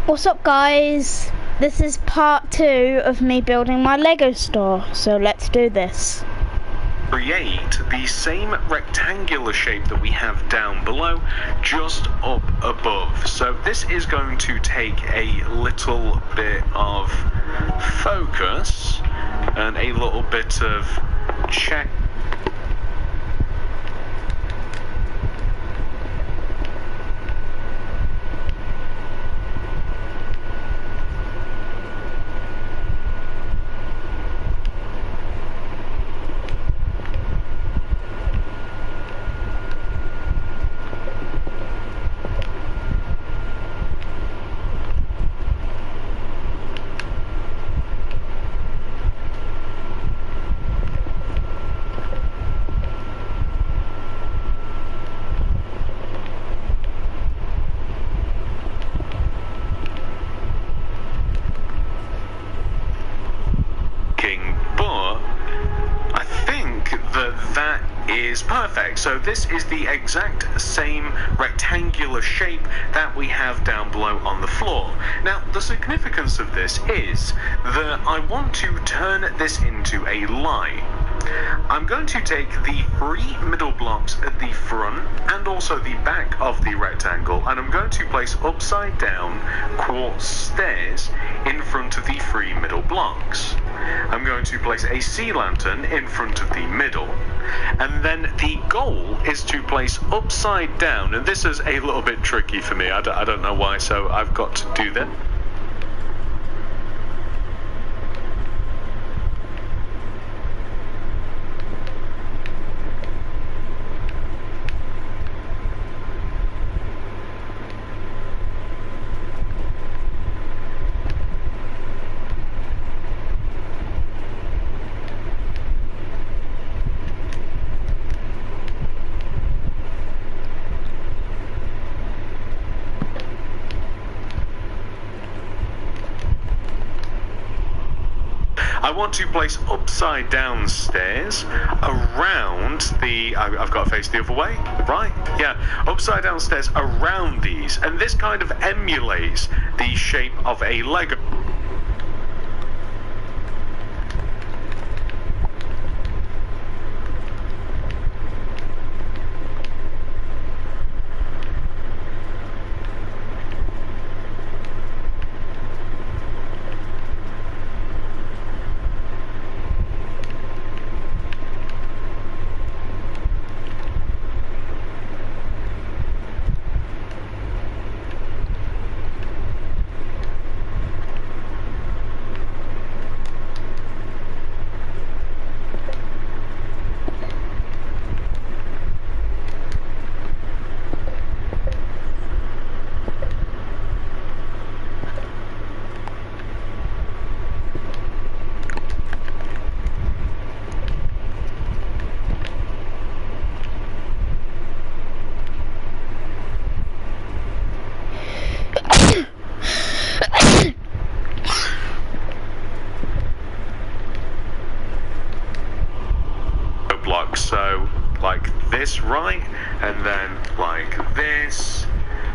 What's up, guys? This is part 2 of me building my Lego store, so let's do this. Create the same rectangular shape that we have down below, just up above. So this is going to take a little bit of focus and a little bit of check. But I think that is perfect. So this is the exact same rectangular shape that we have down below on the floor. Now, the significance of this is that I want to turn this into a line. I'm going to take the 3 middle blocks at the front and also the back of the rectangle, and I'm going to place upside down quartz stairs in front of the 3 middle blocks. I'm going to place a sea lantern in front of the middle, and then the goal is to place upside down, and this is a little bit tricky for me, I don't know why, so I've got to do that. I want to place upside down stairs around the, I've got to face the other way, right? Yeah, upside down stairs around these, and this kind of emulates the shape of a Lego. Block, so like this, right, and then like this,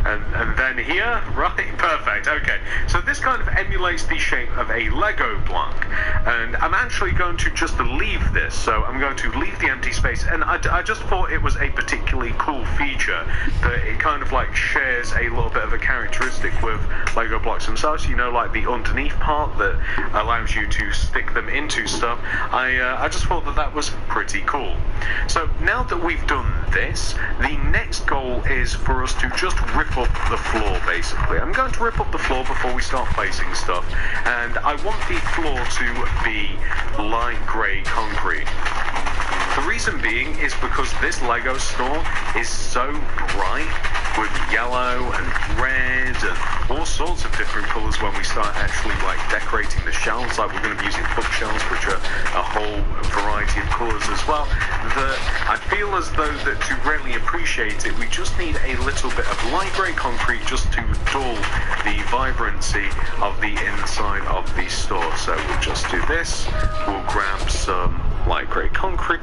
and then here, right? Perfect. Okay, so this kind of emulates the shape of a Lego block, and I'm actually going to just leave this, so I'm going to leave the empty space, and I just thought it was a particularly cool feature that it kind of like shares a little bit of a characteristic with Lego blocks themselves, you know, like the underneath part that allows you to stick them into stuff. I just thought that was pretty cool. So now that we've done this, the next goal is for us to just rip up the floor, basically. I'm going to rip up the floor before we start placing stuff, and I want the floor to be light grey concrete. The reason being is because this Lego store is so bright with yellow and red and all sorts of different colours when we start actually like decorating the shelves, like we're going to be using bookshelves which are a whole variety of colours as well, that I feel as though that to really appreciate it we just need a little bit of light grey concrete just to dull the vibrancy of the inside of the store. So we'll just do this, we'll grab some light grey concrete.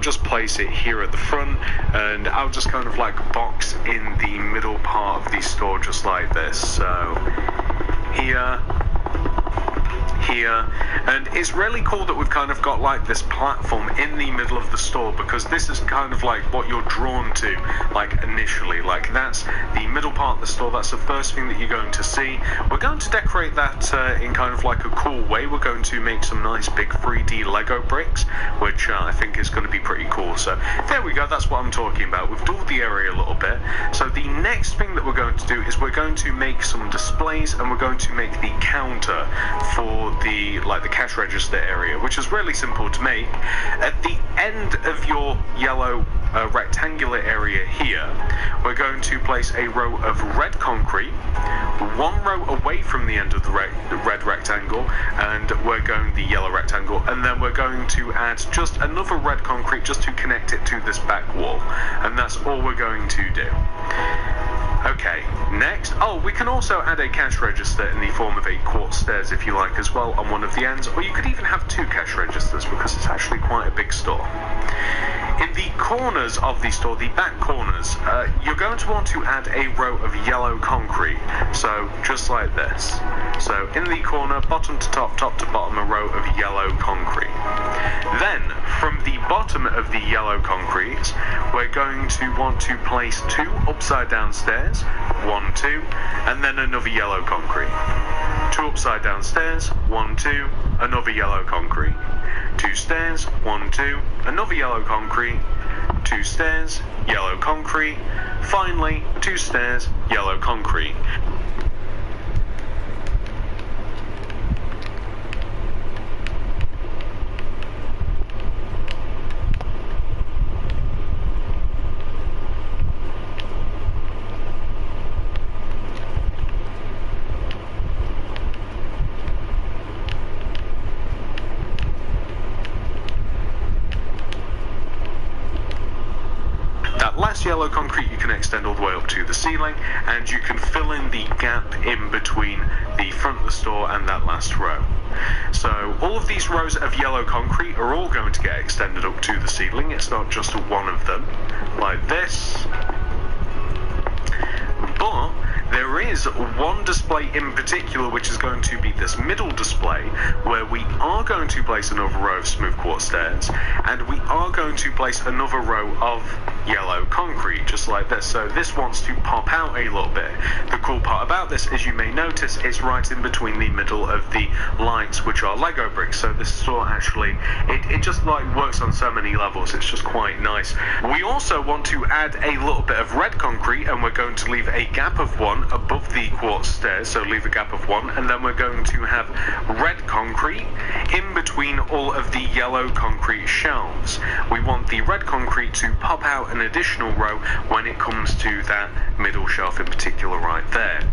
we'll just place it here at the front, and I'll just kind of like box in the middle part of the store just like this. So here, and it's really cool that we've kind of got like this platform in the middle of the store, because this is kind of like what you're drawn to like initially. Like that's the middle part of the store, that's the first thing that you're going to see. We're going to decorate that in kind of like a cool way. We're going to make some nice big 3D Lego bricks, which I think is going to be pretty cool. So there we go, that's what I'm talking about. We've dulled the area a little bit. So the next thing that we're going to do is we're going to make some displays, and we're going to make the counter for the cash register area, which is really simple to make. At the end of your yellow rectangular area here, we're going to place a row of red concrete, one row away from the end of the red rectangle, and we're going the yellow rectangle, and then we're going to add just another red concrete just to connect it to this back wall, and that's all we're going to do. Okay, next, we can also add a cash register in the form of a quartz stairs if you like as well on one of the ends, or you could even have two cash registers because it's actually quite a big store. In the corners of the store, the back corners, you're going to want to add a row of yellow concrete, so just like this. So in the corner, bottom to top, top to bottom, a row of yellow concrete. Then, from the bottom of the yellow concrete, we're going to want to place two upside down stairs, 1, 2, and then another yellow concrete. Two upside down stairs, 1, 2, another yellow concrete. Two stairs, 1, 2, another yellow concrete. Two stairs, yellow concrete. Finally, two stairs, yellow concrete. Last yellow concrete you can extend all the way up to the ceiling, and you can fill in the gap in between the front of the store and that last row. So all of these rows of yellow concrete are all going to get extended up to the ceiling. It's not just one of them like this, but there is one display in particular which is going to be this middle display, where we are going to place another row of smooth quartz stairs, and we are going to place another row of yellow concrete, just like this. So this wants to pop out a little bit. The cool part about this, as you may notice, is right in between the middle of the lights, which are Lego bricks. So this store actually, it just like works on so many levels. It's just quite nice. We also want to add a little bit of red concrete, and we're going to leave a gap of one above the quartz stairs, so leave a gap of one, and then we're going to have red concrete in between all of the yellow concrete shelves. We want the red concrete to pop out an additional row when it comes to that middle shelf in particular right there.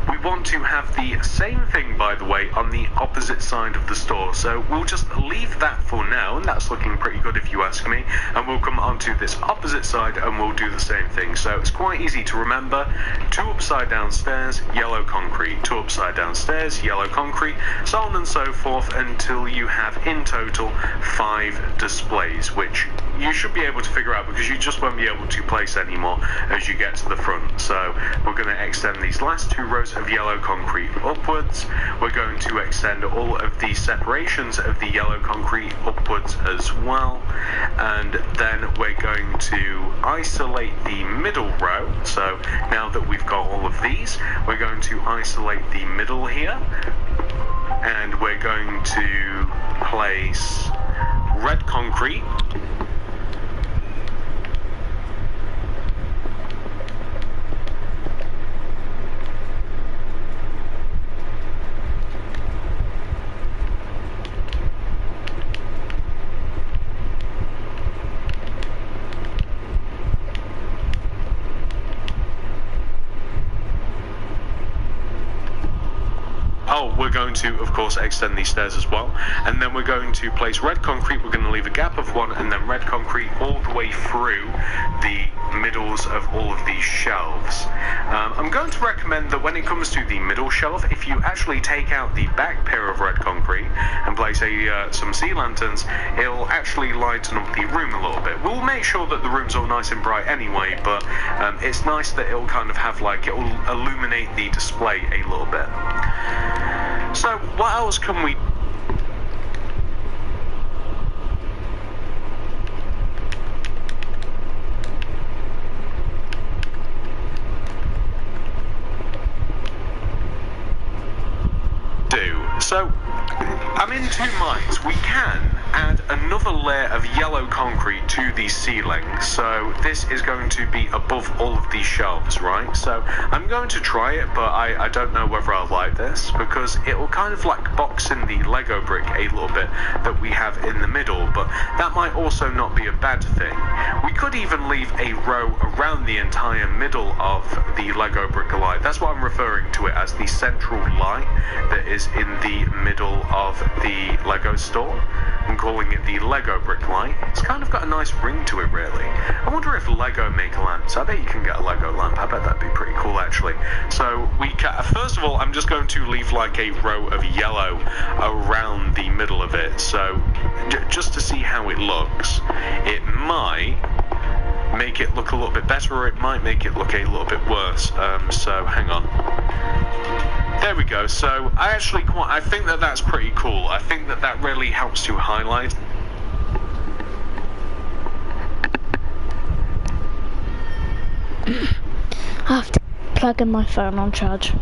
We want to have the same thing, by the way, on the opposite side of the store, so we'll just leave that for now, and that's looking pretty good if you ask me, and we'll come onto this opposite side and we'll do the same thing. So it's quite easy to remember: two upside down stairs, yellow concrete, two upside down stairs, yellow concrete, so on and so forth until you have in total 5 displays, which you should be able to figure out because you just won't be able to place anymore as you get to the front. So we're going to extend these last 2 rows of yellow concrete upwards. We're going to extend all of the separations of the yellow concrete upwards as well, and then we're going to isolate the middle row. So now that we've got all of these, we're going to isolate the middle here, and we're going to place red concrete, we're going to, of course, extend these stairs as well, and then we're going to place red concrete. We're going to leave a gap of 1, and then red concrete all the way through the middles of all of these shelves. I'm going to recommend that when it comes to the middle shelf, if you actually take out the back pair of red concrete and place some sea lanterns, it'll actually lighten up the room a little bit. We'll make sure that the room's all nice and bright anyway, but it's nice that it'll kind of have like, it'll illuminate the display a little bit. So what else can we do? So I'm in two minds. We can add another layer of yellow concrete to the ceiling, so this is going to be above all of these shelves, right? So I'm going to try it, but I don't know whether I'll like this, because it will kind of like box in the Lego brick a little bit that we have in the middle, but that might also not be a bad thing. We could even leave a row around the entire middle of the Lego brick alive. That's what I'm referring to it as, the central light that is in the middle of the Lego store. I'm calling it the Lego brick light. It's kind of got a nice ring to it, really. I wonder if Lego make lamps. I bet you can get a Lego lamp. I bet that'd be pretty cool, actually. So first of all, I'm just going to leave like a row of yellow around the middle of it. So just to see how it looks. It might make it look a little bit better, or it might make it look a little bit worse. So hang on. There we go. So I think that that's pretty cool. I think that that really helps to highlight. I have to plug in my phone on charge.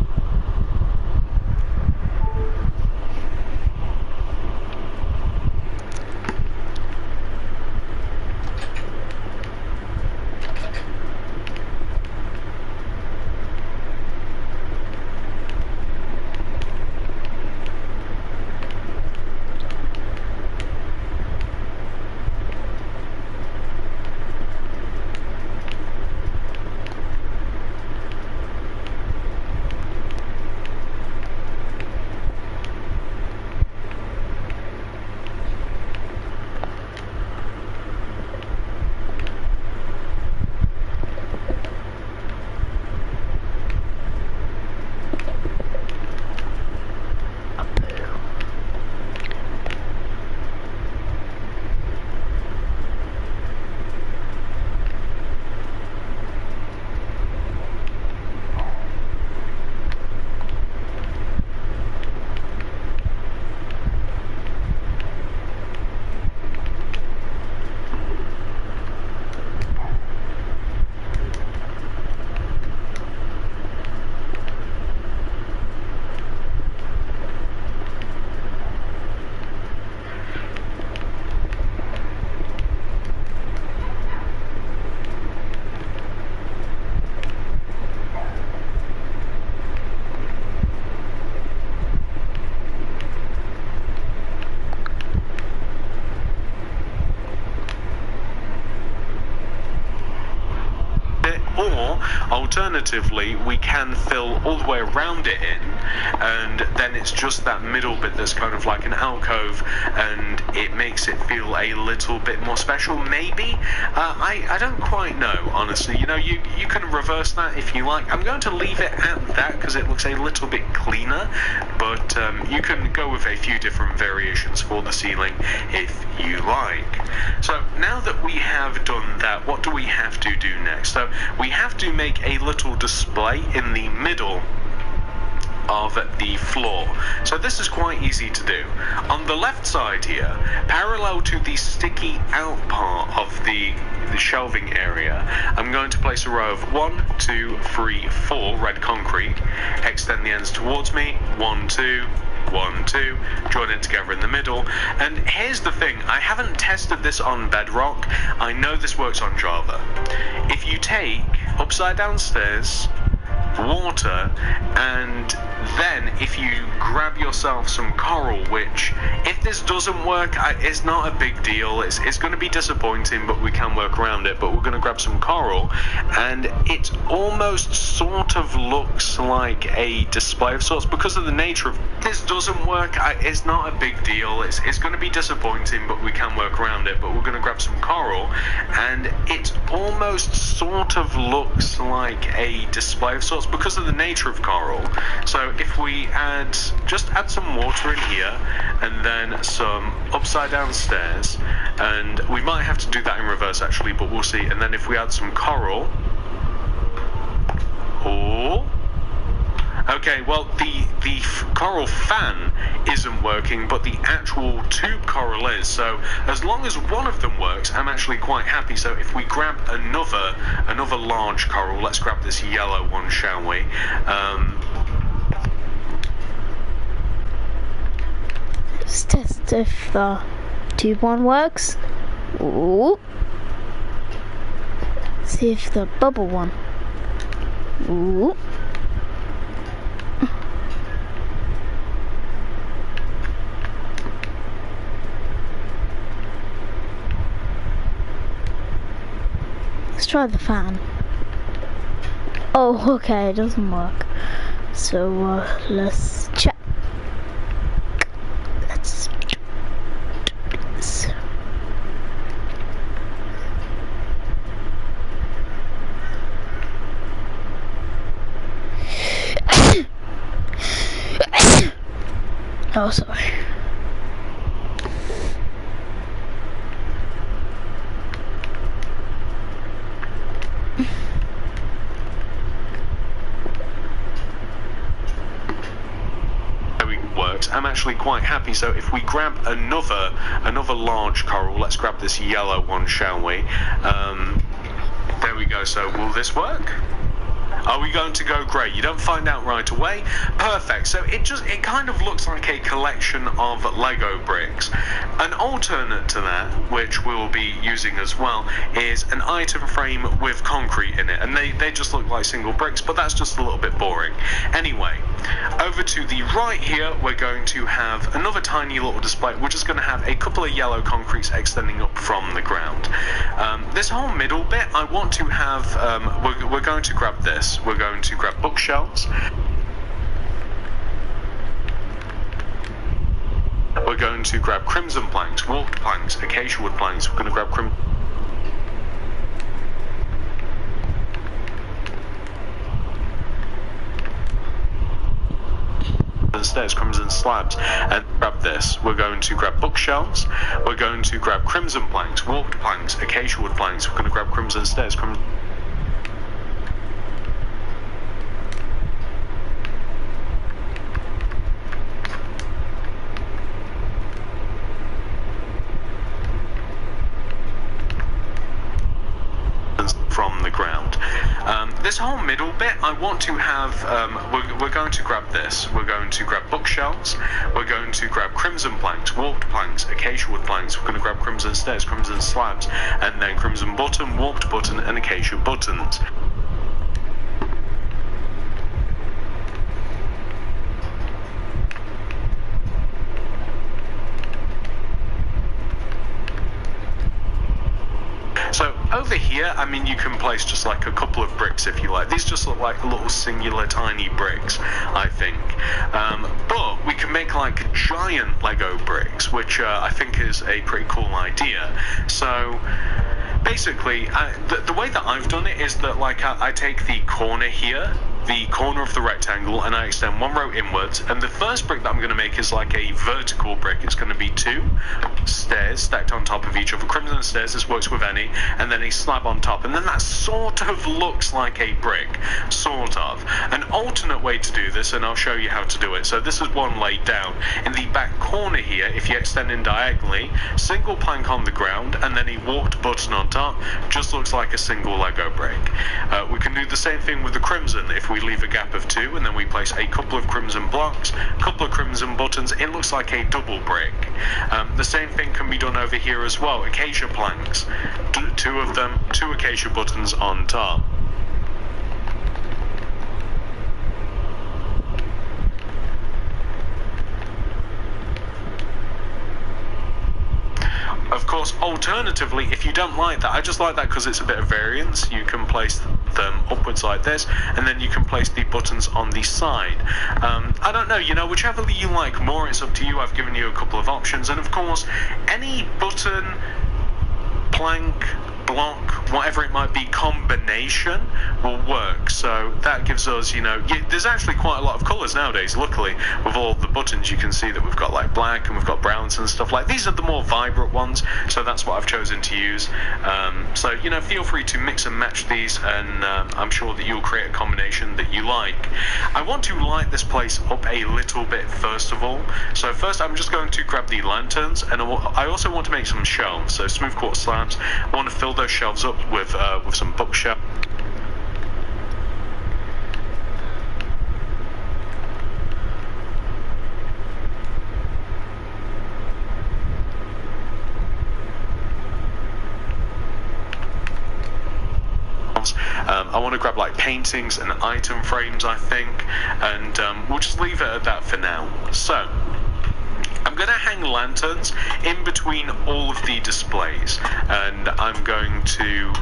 Alternatively, we can fill all the way around it in, and then it's just that middle bit that's kind of like an alcove, and it makes it feel a little bit more special, maybe? I don't quite know, honestly. You know, you can reverse that if you like. I'm going to leave it at that because it looks a little bit cleaner, but you can go with a few different variations for the ceiling if you like. So now that we have done that, what do we have to do next? So we have to make a little display in the middle of the floor. So this is quite easy to do. On the left side here, parallel to the sticky out part of the shelving area, I'm going to place a row of 1, 2, 3, 4 red concrete, extend the ends towards me, 1, 2, 1, 2, join it together in the middle. And here's the thing, I haven't tested this on Bedrock. I know this works on Java. If you take upside down stairs, water, and then if you grab yourself some coral, which if this doesn't work, it's not a big deal. It's going to be disappointing, but we can work around it. But we're going to grab some coral, and it almost sort of looks like a display of sorts because of the nature of this doesn't work. It's not a big deal. It's going to be disappointing, but we can work around it. But we're going to grab some coral, and it almost sort of looks like a display of sorts because of the nature of coral. So if we just add some water in here, and then some upside down stairs, and we might have to do that in reverse actually, but we'll see. And then if we add some coral, okay, well the coral fan isn't working, but the actual tube coral is. So as long as one of them works, I'm actually quite happy. So if we grab another large coral, let's grab this yellow one, shall we? Let's test if the tube one works. Ooh. See if the bubble one. Ooh. Let's try the fan. Oh, okay, it doesn't work. So let's check. Let's do this. Oh, sorry. I'm actually quite happy. So if we grab another large coral, let's grab this yellow one, shall we? There we go. So will this work? Are we going to go grey? You don't find out right away. Perfect. So it kind of looks like a collection of Lego bricks. An alternate to that, which we'll be using as well, is an item frame with concrete in it, and they just look like single bricks, but that's just a little bit boring. Anyway, over to the right here, we're going to have another tiny little display. We're just going to have a couple of yellow concretes extending up from the ground. This whole middle bit, I want to have, we're going to grab this. We're going to grab bookshelves. We're going to grab crimson planks, warped planks, acacia wood planks. We're going to grab stairs, crimson slabs, and grab this. We're going to grab bookshelves. We're going to grab crimson planks, warped planks, acacia wood planks. We're going to grab crimson stairs, from the ground. This whole middle bit, I want to have, we're going to grab this. We're going to grab bookshelves. We're going to grab crimson planks, warped planks, acacia wood planks. We're going to grab crimson stairs, crimson slabs, and then crimson button, warped button, and acacia buttons. So over here, I mean, you can place just like a couple of bricks if you like. These just look like little singular tiny bricks, I think. But we can make like giant Lego bricks, which I think is a pretty cool idea. So basically, the way that I've done it is that like I take the corner here, the corner of the rectangle, and I extend one row inwards, and the first brick that I'm going to make is like a vertical brick. It's going to be 2 stairs stacked on top of each other, crimson stairs, this works with any, and then a slab on top, and then that sort of looks like a brick, sort of. An alternate way to do this, and I'll show you how to do it. So this is one laid down. In the back corner here, if you extend in diagonally, single plank on the ground, and then a warped button on top, just looks like a single Lego brick. We can do the same thing with the crimson. If we leave a gap of 2 and then we place a couple of crimson blocks, a couple of crimson buttons, it looks like a double brick. The same thing can be done over here as well. Acacia planks, 2 of them, 2 acacia buttons on top. Of course, alternatively, if you don't like that, I just like that because it's a bit of variance. You can place them upwards like this, and then you can place the buttons on the side. I don't know, you know, whichever you like more, it's up to you. I've given you a couple of options, and of course, any button, plank, block, whatever it might be, combination will work. So that gives us, there's actually quite a lot of colours nowadays, luckily. With all the buttons, you can see that we've got like black and we've got browns and stuff like. These are the more vibrant ones, so that's what I've chosen to use. So feel free to mix and match these, and I'm sure that you'll create a combination that you like. I want to light this place up a little bit first of all. So first I'm just going to grab the lanterns, and I also want to make some shelves. So smooth quartz slabs. I want to fill those shelves up with some bookshelves. I want to grab like paintings and item frames, I think, and we'll just leave it at that for now. So I'm going to hang lanterns in between all of the displays, and I'm going to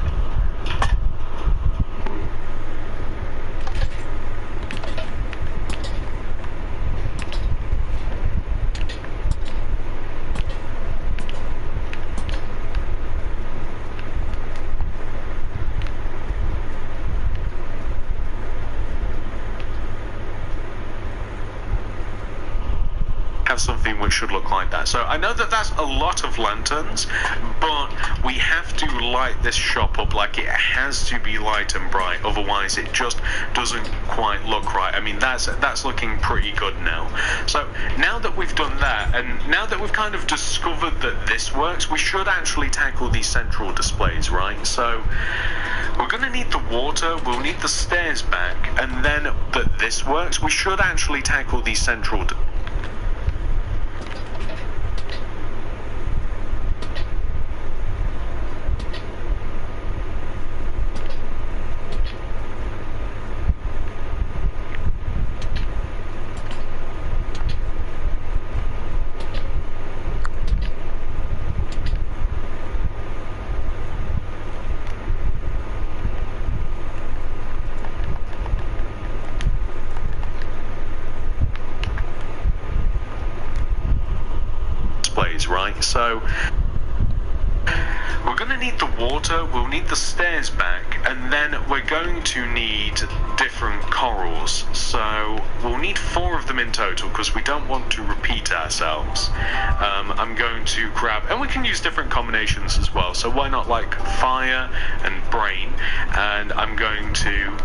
something which should look like that. So I know that that's a lot of lanterns, but we have to light this shop up. Like, it has to be light and bright, otherwise it just doesn't quite look right. I mean, that's looking pretty good now. So now that we've done that, and now that we've kind of discovered that this works, we should actually tackle these central displays, right? So we're going to need the water, we'll need the stairs back, and then that this works, we should actually tackle these central right? So we're going to need the water, we'll need the stairs back, and then we're going to need different corals. So we'll need 4 of them in total because we don't want to repeat ourselves. I'm going to grab, and we can use different combinations as well, so why not like fire and brain, and I'm going to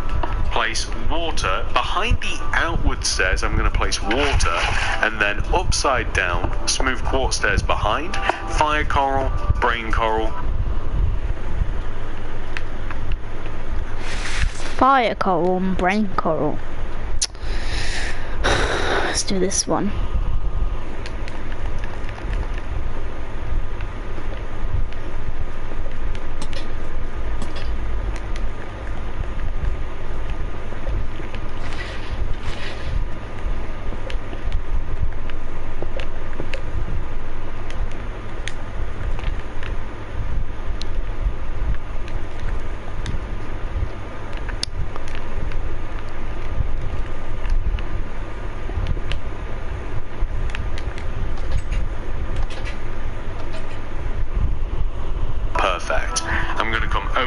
place water behind the outward stairs. I'm going to place water, and then upside down smooth quartz stairs behind, fire coral, brain coral. Fire coral and brain coral. Let's do this one.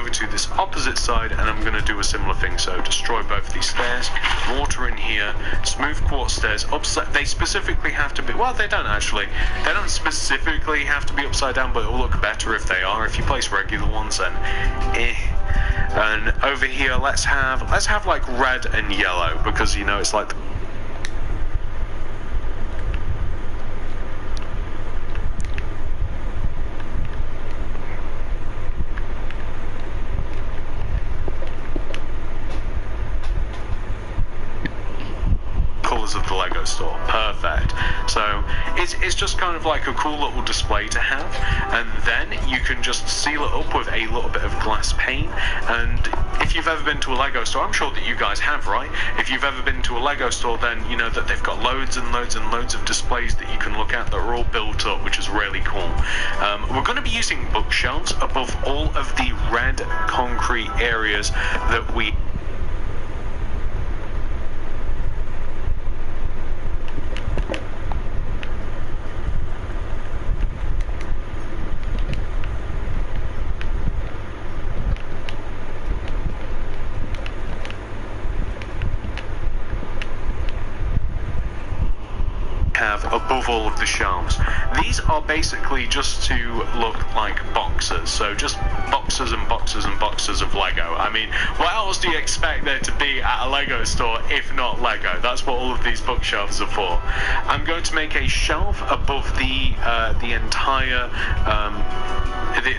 To this opposite side, and I'm going to do a similar thing. So destroy both these stairs, water in here, smooth quartz stairs upside. They specifically have to be, well, they don't actually, they don't specifically have to be upside down, but it will look better if they are. If you place regular ones, then and over here let's have like red and yellow, because it's like of the Lego store. Perfect. So it's just kind of like a cool little display to have, and then you can just seal it up with a little bit of glass paint. And if you've ever been to a Lego store, I'm sure that you guys have, right? If you've ever been to a Lego store, then you know that they've got loads and loads and loads of displays that you can look at that are all built up, which is really cool. We're going to be using bookshelves above all of the red concrete areas that we these are basically just to look like boxes. So just boxes and boxes and boxes of Lego. I mean, what else do you expect there to be at a Lego store if not Lego? That's what all of these bookshelves are for. I'm going to make a shelf above the entire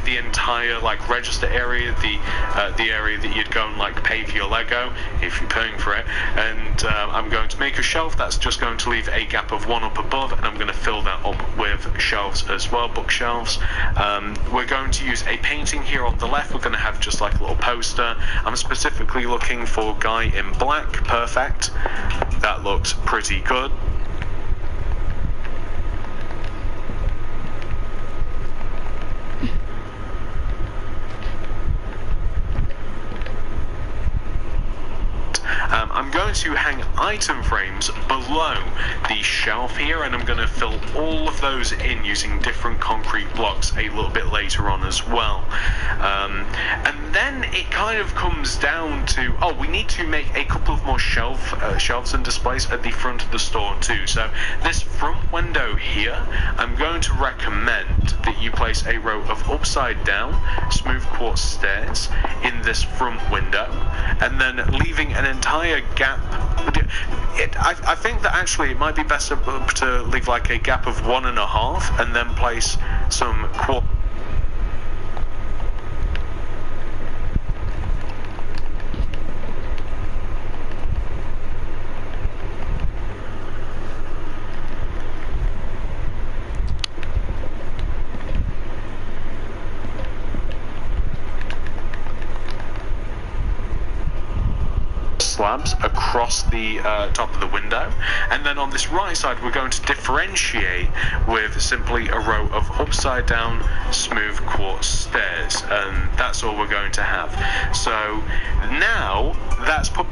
the entire like register area, the area that you'd go and like pay for your Lego if you're paying for it, and I'm going to make a shelf that's just going to leave a gap of one up above, and I'm going to fill that up with shelves as well, bookshelves. We're going to use a painting here on the left. We're going to have just like a little poster. I'm specifically looking for Guy in Black. Perfect. That looks pretty good. I'm going to hang item frames below the shelf here, and I'm going to fill all of those in using different concrete blocks a little bit later on as well. And then it kind of comes down to, we need to make a couple of more shelves and displays at the front of the store too. So this front window here, I'm going to recommend that you place a row of upside down smooth quartz stairs in this front window, and then leaving an entire gap. I think that actually it might be better to leave like a gap of 1.5 and then place some quartz. Slabs across the top of the window, and then on this right side we're going to differentiate with simply a row of upside down smooth quartz stairs, and that's all we're going to have. So now that's put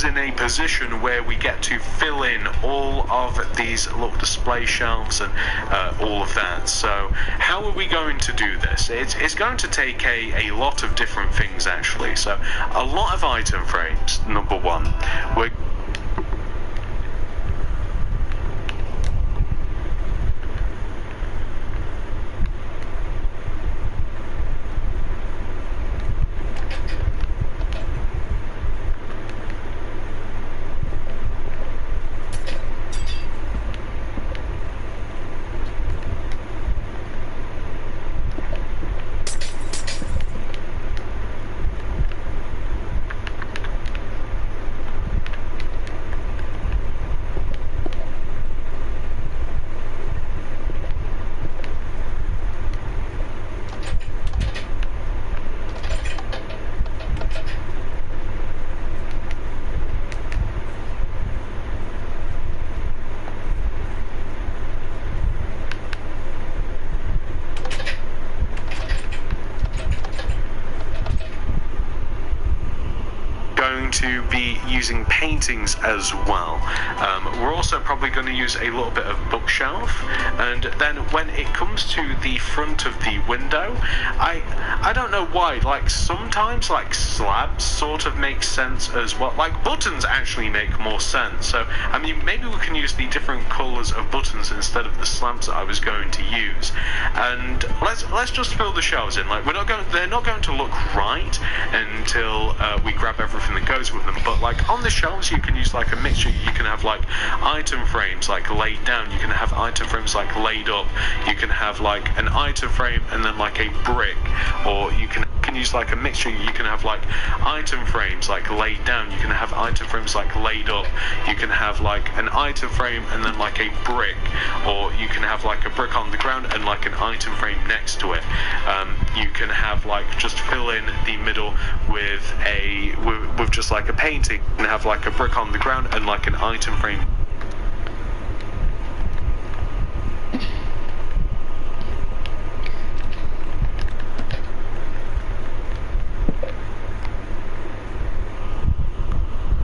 in a position where we get to fill in all of these little display shelves and all of that. So how are we going to do this? It's going to take a lot of different things actually. So a lot of item frames, number one. We're to be using paintings as well. We're also probably going to use a little bit of bookshelf, and then when it comes to the front of the window, I don't know why, like sometimes like slabs sort of make sense as well. Like buttons actually make more sense. So I mean, maybe we can use the different colors of buttons instead of the slabs that I was going to use. And let's just fill the shelves in. Like they're not going to look right until we grab everything that goes with them. But like on the shelves, you can use like a mixture. You can have like item frames like laid down. You can have item frames like laid up. You can have like an item frame and then like a brick, or you can use like a mixture. You can have like item frames like laid down. You can have item frames like laid up. You can have like an item frame and then like a brick, or you can have like a brick on the ground and like an item frame next to it. You can have like just fill in the middle with just like a painting, and have like a brick on the ground and like an item frame.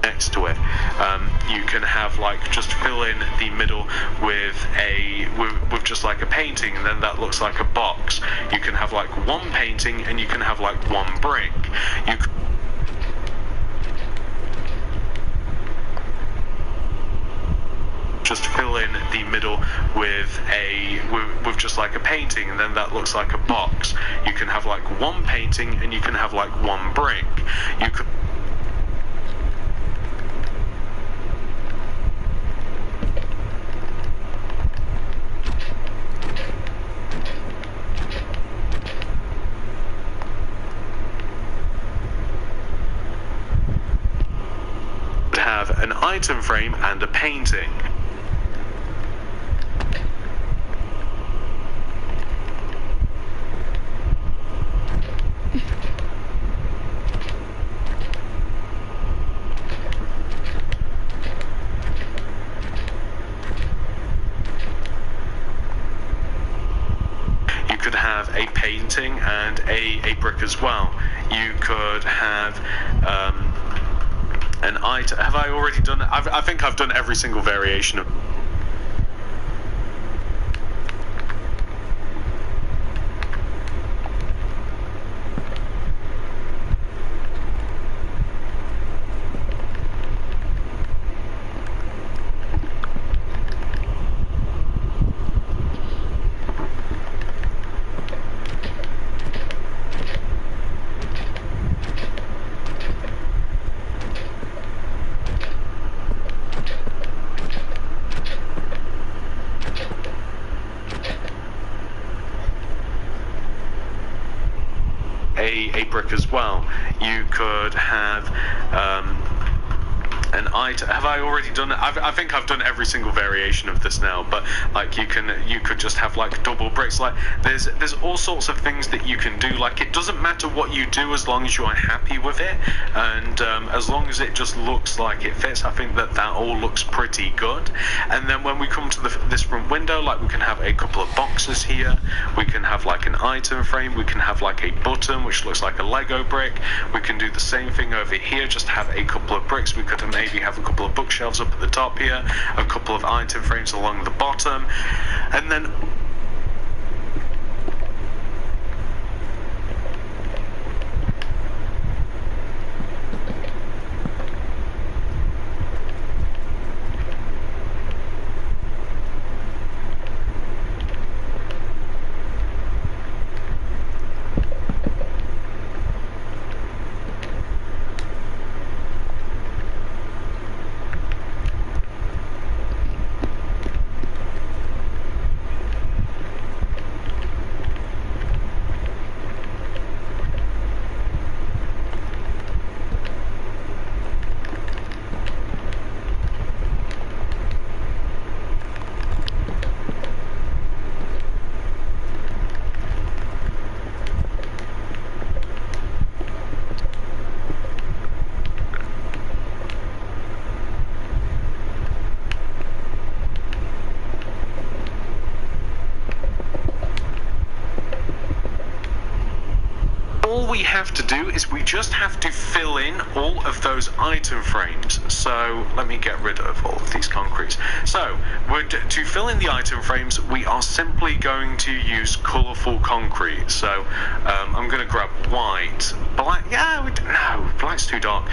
Next to it. You can have like just fill in the middle with just like a painting, and then that looks like a box. You can have like one painting, and you can have like one brick. You just fill in the middle with just like a painting, and then that looks like a box. You can have like one painting, and you can have like one brick. You could have an item frame and a painting. You could have a painting and a brick as well. You could have an item. Have I already done it? I think I've done every single variation of. A brick as well. You could have an item. Have I already done it? I think I've done every single variation of this now, but like you could just have like double bricks. Like there's all sorts of things that you can do. Like it doesn't matter what you do as long as you are happy with it, and as long as it just looks like it fits. I think that all looks pretty good. And then when we come to this front window, like we can have a couple of boxes here. We can have like an item frame. We can have like a button which looks like a Lego brick. We can do the same thing over here. Just have a couple of bricks. We could maybe have a couple of bookshelves up at the top here, a couple of item frames along the bottom, and then all we have to do is we just have to fill in all of those item frames. So let me get rid of all of these concretes. So to fill in the item frames, we are simply going to use colourful concrete. So I'm going to grab white, black, no, black's too dark,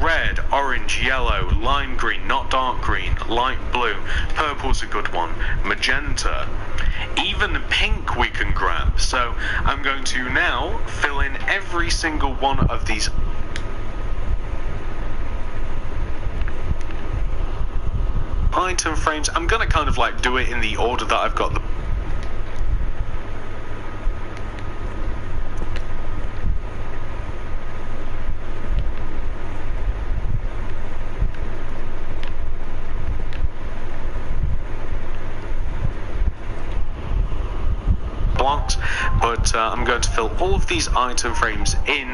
red, orange, yellow, lime green, not dark green, light blue, purple's a good one, magenta, even pink we can grab. So I'm going to now fill in every single one of these item frames. I'm going to kind of like do it in the order that I've got the blocks, but I'm going to fill all of these item frames in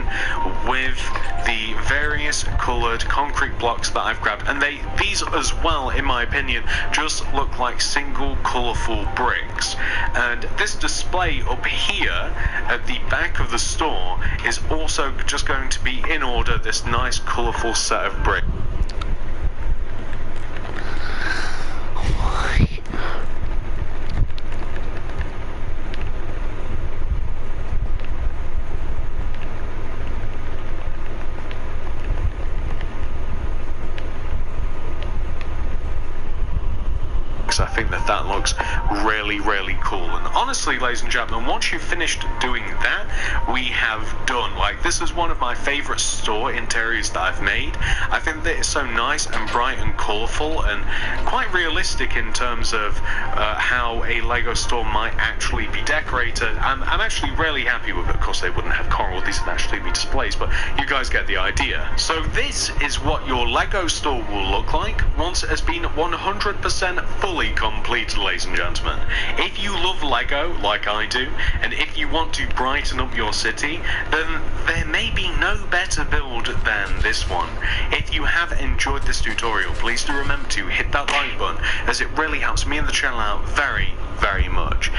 with the various coloured concrete blocks that I've grabbed, and these as well, in my opinion, just look like single colourful bricks. And this display up here at the back of the store is also just going to be in order, this nice colourful set of bricks. I think that looks really, really cool. And honestly, ladies and gentlemen, once you've finished doing that, we have done. Like, this is one of my favorite store interiors that I've made. I think that it's so nice and bright and colorful and quite realistic in terms of how a Lego store might actually be decorated. I'm actually really happy with it. Of course, they wouldn't have coral, these would actually be displays, but you guys get the idea. So this is what your Lego store will look like once it has been 100% fully completed, ladies and gentlemen. If you love Lego like I do, and if you want to brighten up your city, then there may be no better build than this one. If you have enjoyed this tutorial, please do remember to hit that like button, as it really helps me and the channel out very, very much.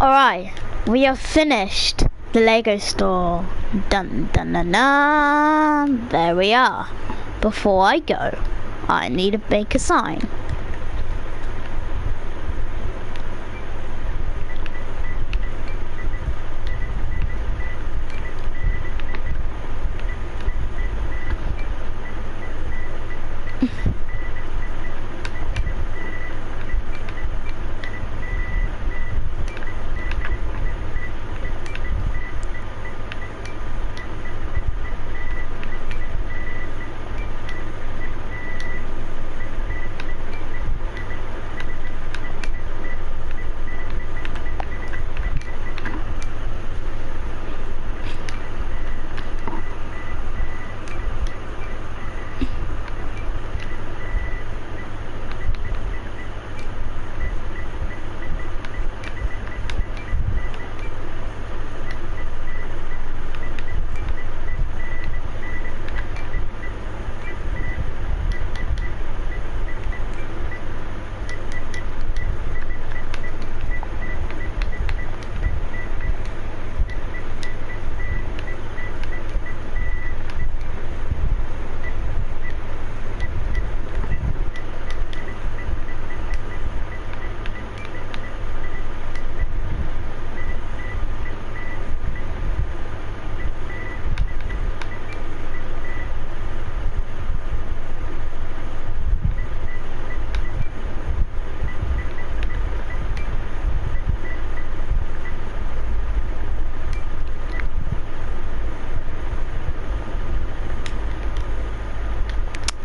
Alright, we have finished the Lego store. Dun dun dun dun. There we are. Before I go, I need to make a sign.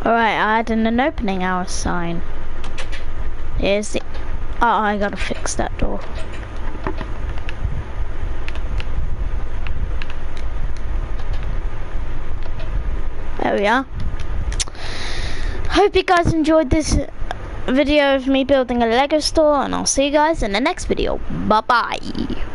Alright, I added an opening hour sign. Here's the... Oh, I gotta fix that door. There we are. Hope you guys enjoyed this video of me building a Lego store, and I'll see you guys in the next video. Bye bye.